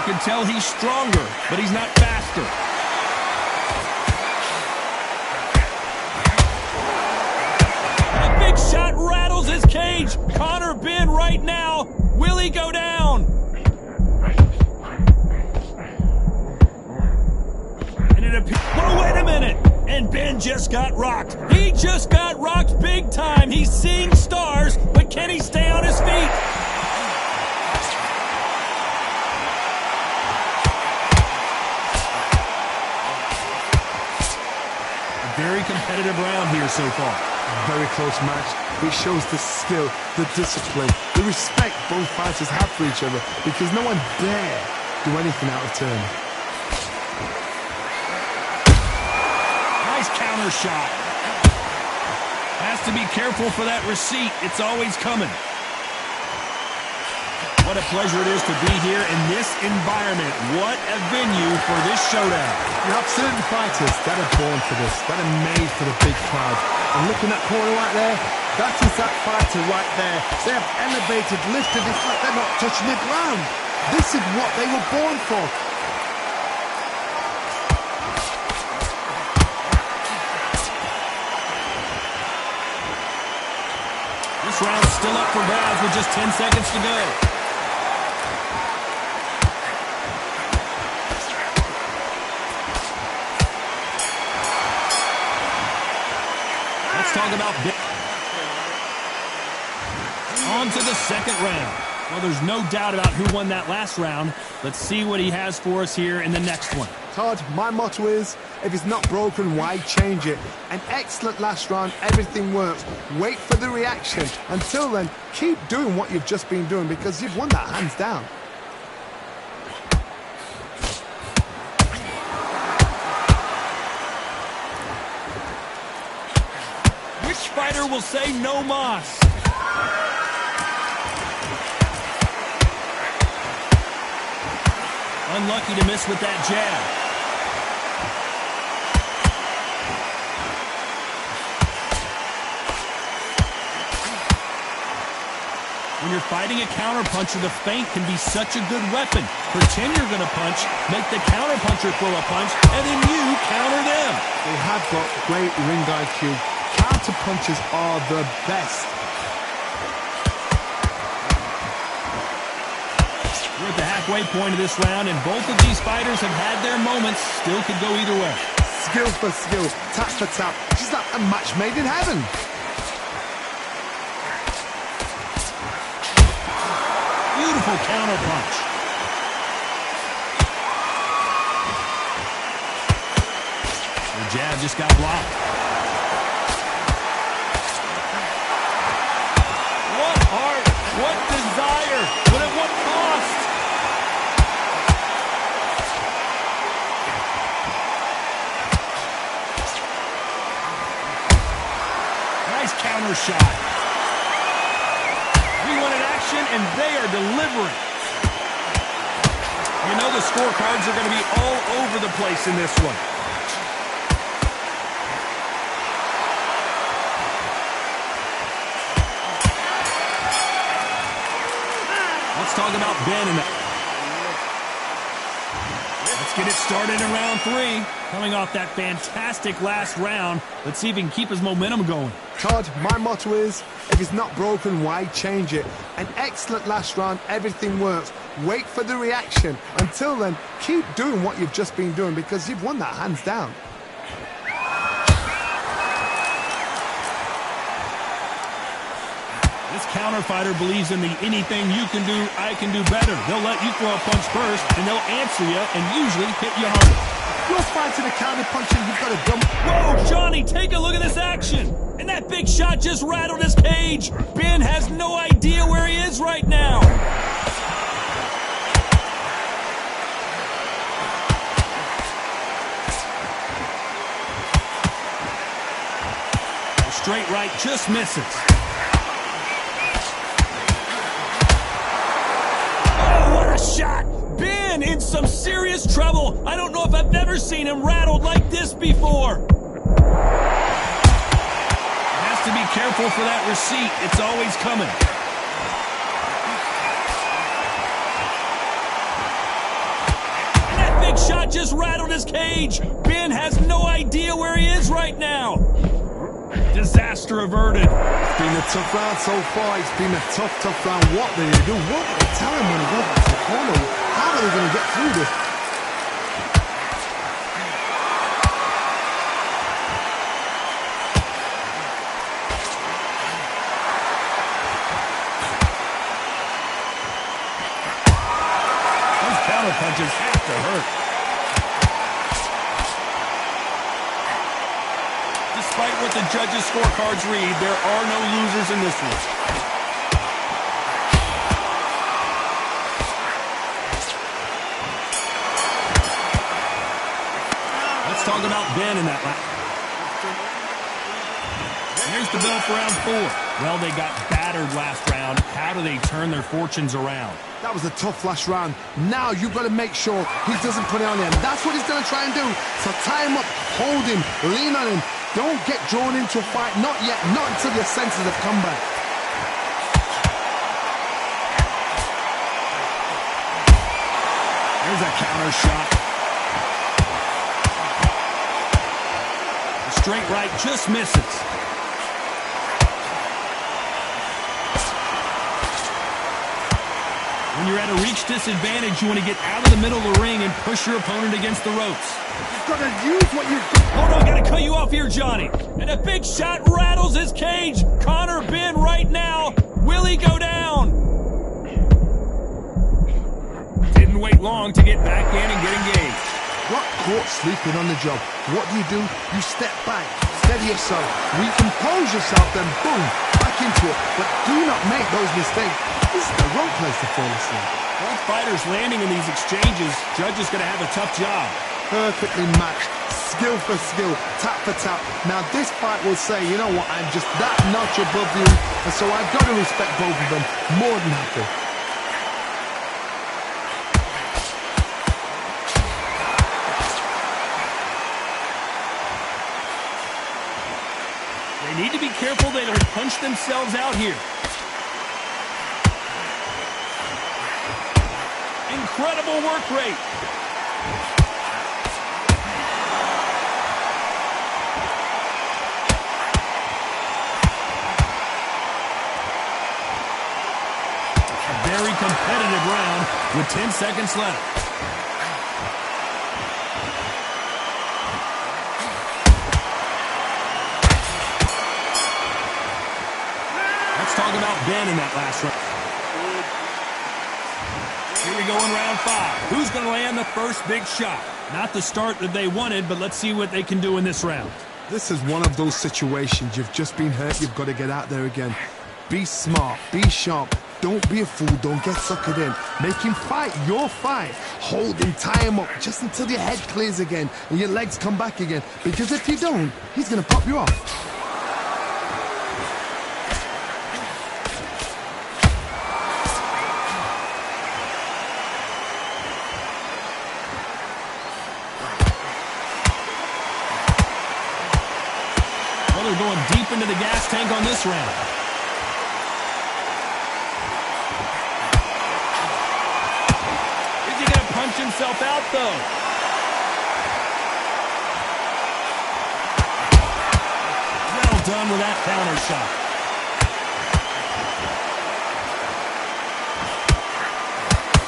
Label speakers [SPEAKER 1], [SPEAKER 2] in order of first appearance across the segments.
[SPEAKER 1] can tell he's stronger, but he's not faster. That big shot rattles his cage. Connor Ben right now. Will he go down? And it appears... Oh, wait a minute. And Ben just got rocked. He just got rocked big time. He's seeing stars, but can he stay on his feet? Very competitive round here so far.
[SPEAKER 2] Very close match. It shows the skill, the discipline, the respect both fighters have for each other, because no one dare do anything out of turn.
[SPEAKER 1] Nice counter shot. Has to be careful for that receipt. It's always coming. What a pleasure it is to be here in this environment. What a venue for this showdown.
[SPEAKER 2] You have certain fighters that are born for this, that are made for the big crowd. And looking at that corner right there, that is that fighter right there. They have elevated, lifted, it's like they're not touching the ground. This is what they were born for.
[SPEAKER 1] This round's still up for grabs with just 10 seconds to go. Let's talk about on to the second round. Well, there's no doubt about who won that last round. Let's see what he has for us here in the next one.
[SPEAKER 2] Todd, my motto is, if it's not broken, why change it? An excellent last round, everything works. Wait for the reaction. Until then, keep doing what you've just been doing, because you've won that hands down.
[SPEAKER 1] Which fighter will say no mas? Unlucky to miss with that jab. When you're fighting a counterpuncher, the feint can be such a good weapon. Pretend you're going to punch, make the counterpuncher throw a punch, and then you counter them.
[SPEAKER 2] They have got great ring IQ. Counterpunchers are the best.
[SPEAKER 1] We're at the halfway point of this round, and both of these fighters have had their moments. Still could go either way.
[SPEAKER 2] Skill for skill, tap for tap. Just like a match made in heaven.
[SPEAKER 1] Beautiful counter punch. The jab just got blocked. What heart, what desire, but at what cost? Nice counter shot. We wanted action, and they are delivering. You know the scorecards are going to be all over the place in this one. Let's talk about Ben and let's get it started in round 3. Coming off that fantastic last round, let's see if he can keep his momentum going.
[SPEAKER 2] Todd, my motto is, if it's not broken, why change it? An excellent last round, everything works. Wait for the reaction. Until then, keep doing what you've just been doing, because you've won that hands down.
[SPEAKER 1] This counter fighter believes in the anything you can do, I can do better. They'll let you throw a punch first, and they'll answer you and usually hit you harder.
[SPEAKER 2] You're fighting a counter puncher, you've got to dump.
[SPEAKER 1] Whoa, Johnny, take a look at this action. And that big shot just rattled his cage. Ben has no idea where he is right now. The straight right just misses. Oh, what a shot. Ben in some serious trouble. I don't know if I've ever seen him rattled like this before. Has to be careful for that receipt. It's always coming. big shot just rattled his cage. Ben has no idea where he is right now. Disaster averted.
[SPEAKER 2] It's been a tough round so far. It's been a tough round. What did he do? What did they tell him when he got back to the corner? How are they going to get through this?
[SPEAKER 1] Those counter punches have to hurt. Despite what the judges' scorecards read, there are no losers in this one. Let's talk about Ben in that last. Here's the bill for round 4. Well, they got battered last round. How do they turn their fortunes around?
[SPEAKER 2] That was a tough last round. Now you've got to make sure he doesn't put it on him. That's what he's going to try and do. So tie him up, hold him, lean on him. Don't get drawn into a fight. Not yet. Not until your senses have come back.
[SPEAKER 1] There's a counter shot. The straight right just misses. When you're at a reach disadvantage, you want to get out of the middle of the ring and push your opponent against the ropes.
[SPEAKER 2] You've got to use what you've got.
[SPEAKER 1] Hold on, gotta cut you off here, Johnny. And a big shot rattles his cage. Connor Ben right now. Will he go down? Didn't wait long to get back in and get engaged.
[SPEAKER 2] Got caught sleeping on the job. What do? You step back, steady yourself, recompose yourself, then boom, back into it. But do not make those mistakes. This is the wrong place to fall asleep.
[SPEAKER 1] Both fighters landing in these exchanges. Judge is gonna have a tough job.
[SPEAKER 2] Perfectly matched, skill for skill, tap for tap. Now this fight will say, you know what, I'm just that notch above you, and so I've got to respect both of them more than happy.
[SPEAKER 1] They need to be careful they don't punch themselves out here. Incredible work rate. A very competitive round with 10 seconds left. Let's talk about Ben in that last round. Here we go in round 5. Who's going to land the first big shot? Not the start that they wanted, but let's see what they can do in this round.
[SPEAKER 2] This is one of those situations. You've just been hurt. You've got to get out there again. Be smart. Be sharp. Don't be a fool. Don't get suckered in. Make him fight your fight. Hold him, tie him up, just until your head clears again and your legs come back again. Because if you don't, he's going to pop you off.
[SPEAKER 1] They're going deep into the gas tank on this round. Is he going to punch himself out, though? Well done with that counter shot.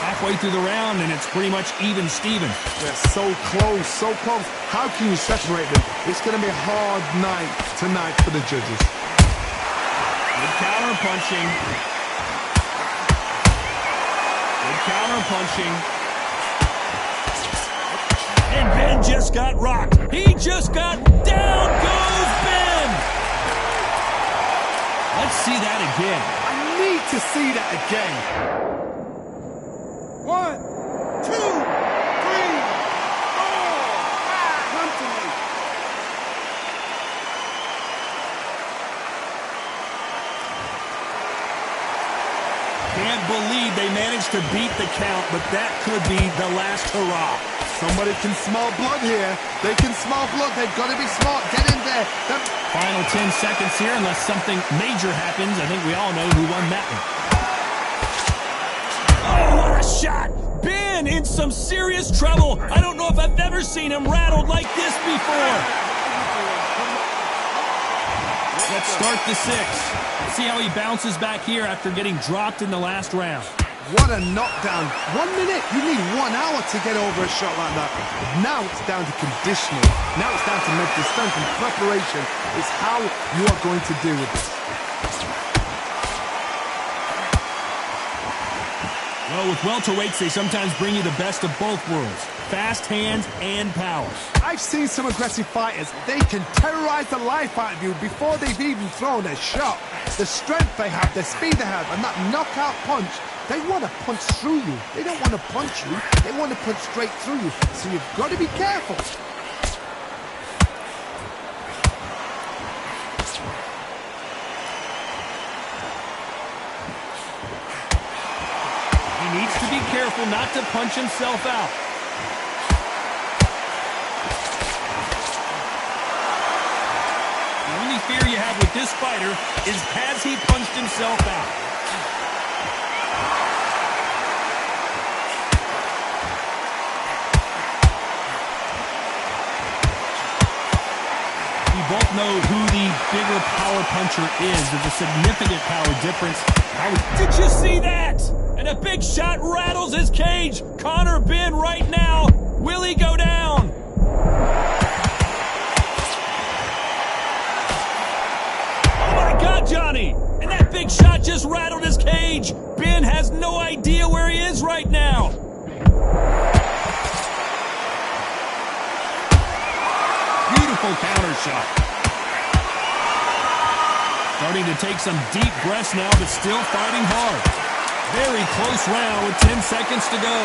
[SPEAKER 1] Halfway through the round, and it's pretty much even Steven.
[SPEAKER 2] They're so close, so close. How can you separate them? It's going to be a hard night tonight for the judges.
[SPEAKER 1] Good counter punching. Good counter punching. And Ben just got rocked. He just got down. Goes Ben. Let's see that again.
[SPEAKER 2] I need to see that again. 1, 2, 3, 4, 5. Come to me.
[SPEAKER 1] Can't believe they managed to beat the count, but that could be the last hurrah.
[SPEAKER 2] Somebody can smell blood here. They can smell blood. They've got to be smart. Get in there.
[SPEAKER 1] Final 10 seconds here, unless something major happens. I think we all know who won that one. Oh, what a shot! Ben in in some serious trouble. I don't know if I've ever seen him rattled like this before. Let's start the 6th. See how he bounces back here after getting dropped in the last round.
[SPEAKER 2] What a knockdown. 1 minute, you need 1 hour to get over a shot like that. But now it's down to conditioning. Now it's down to mental strength and preparation. It's how you are going to deal with this.
[SPEAKER 1] Well, with welterweights, they sometimes bring you the best of both worlds. Fast hands and power.
[SPEAKER 2] I've seen some aggressive fighters. They can terrorize the life out of you before they've even thrown a shot. The strength they have, the speed they have, and that knockout punch, they want to punch through you. They don't want to punch you. They want to punch straight through you. So you've got to be careful.
[SPEAKER 1] He needs to be careful not to punch himself out. The only fear you have with this fighter is, has he punched himself out? We both know who the bigger power puncher is. There's a significant power difference. Did you see that? And a big shot rattles his cage. Conor Benn right now. Will he go down? Oh my God, Johnny! And that big shot just rattled his cage. Ben has no idea where he is right now. Beautiful counter shot. Starting to take some deep breaths now, but still fighting hard. Very close round with 10 seconds to go.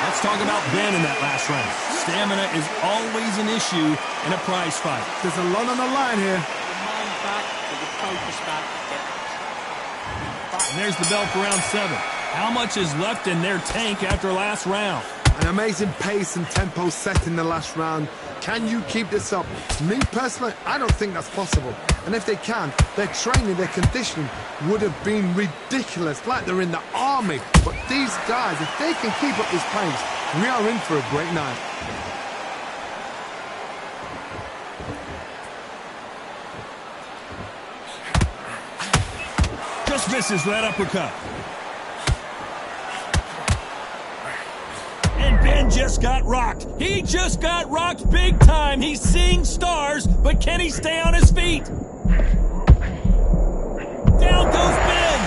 [SPEAKER 1] Let's talk about Ben in that last round. Stamina is always an issue in a prize fight.
[SPEAKER 2] There's a lot on the line here.
[SPEAKER 3] The mind back, the focus back.
[SPEAKER 1] And there's the bell for round 7. How much is left in their tank after last round?
[SPEAKER 2] An amazing pace and tempo set in the last round. Can you keep this up? Me personally, I don't think that's possible. And if they can, their training, their conditioning would have been ridiculous, like they're in the army. But these guys, if they can keep up this pace, we are in for a great night.
[SPEAKER 1] Just misses that uppercut. And Ben just got rocked. He just got rocked big time. He's seeing stars, but can he stay on his feet? Down goes Ben.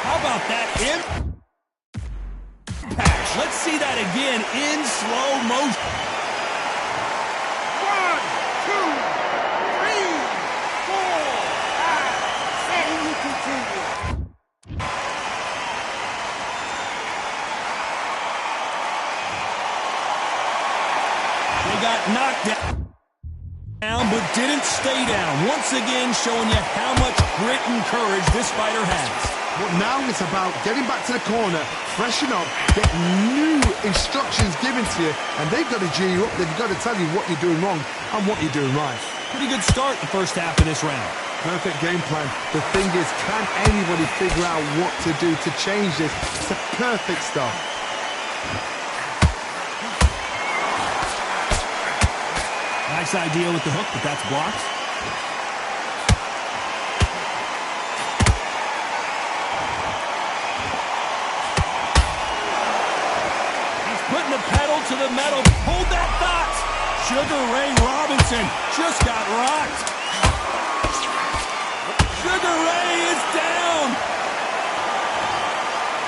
[SPEAKER 1] How about that impact? Let's see that again in slow motion.
[SPEAKER 3] 1, 2, 3, 4, 5, 6, 7, 8, 9, 10.
[SPEAKER 1] Got knocked down, but didn't stay down. Once again, showing you how much grit and courage this fighter has.
[SPEAKER 2] But now it's about getting back to the corner, freshen up, get new instructions given to you, and they've got to G you up. They've got to tell you what you're doing wrong and what you're doing right.
[SPEAKER 1] Pretty good start the first half of this round.
[SPEAKER 2] Perfect game plan. The thing is, can anybody figure out what to do to change this? It's a perfect start.
[SPEAKER 1] Nice idea with the hook, but that's blocked. He's putting the pedal to the metal. Hold that thought. Sugar Ray Robinson just got rocked. Sugar Ray is down.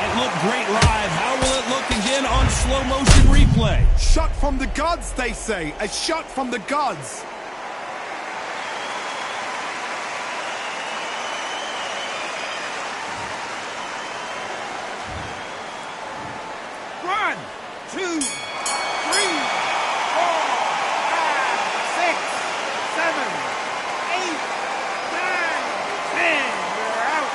[SPEAKER 1] It looked great live. How will it look again on slow motion replay?
[SPEAKER 2] Shot from the gods, they say. A shot from the gods.
[SPEAKER 3] One, 2, 3, 4, 5, 6, 7, 8, 9, 10. We're out.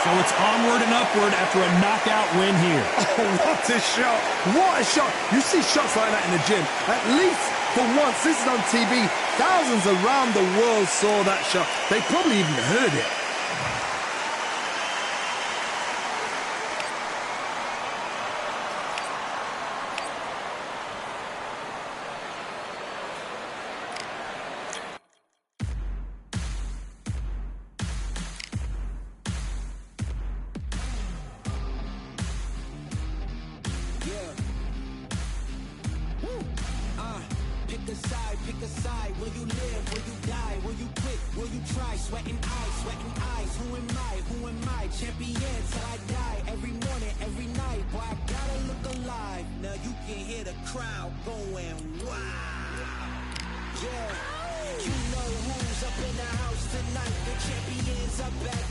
[SPEAKER 1] So it's onward and upward after a knockout win here.
[SPEAKER 2] Oh, what a shot. What a shot. You see shots like that in the gym. At least for once, this is on TV. Thousands around the world saw that shot. They probably even heard it.
[SPEAKER 4] Pick a side. Will you live? Will you die? Will you quit? Will you try? Sweating eyes. Who am I? Champion till I die. Every morning, every night. Boy, I gotta look alive. Now you can hear the crowd going wow. Yeah, you know who's up in the house tonight. The champions are back.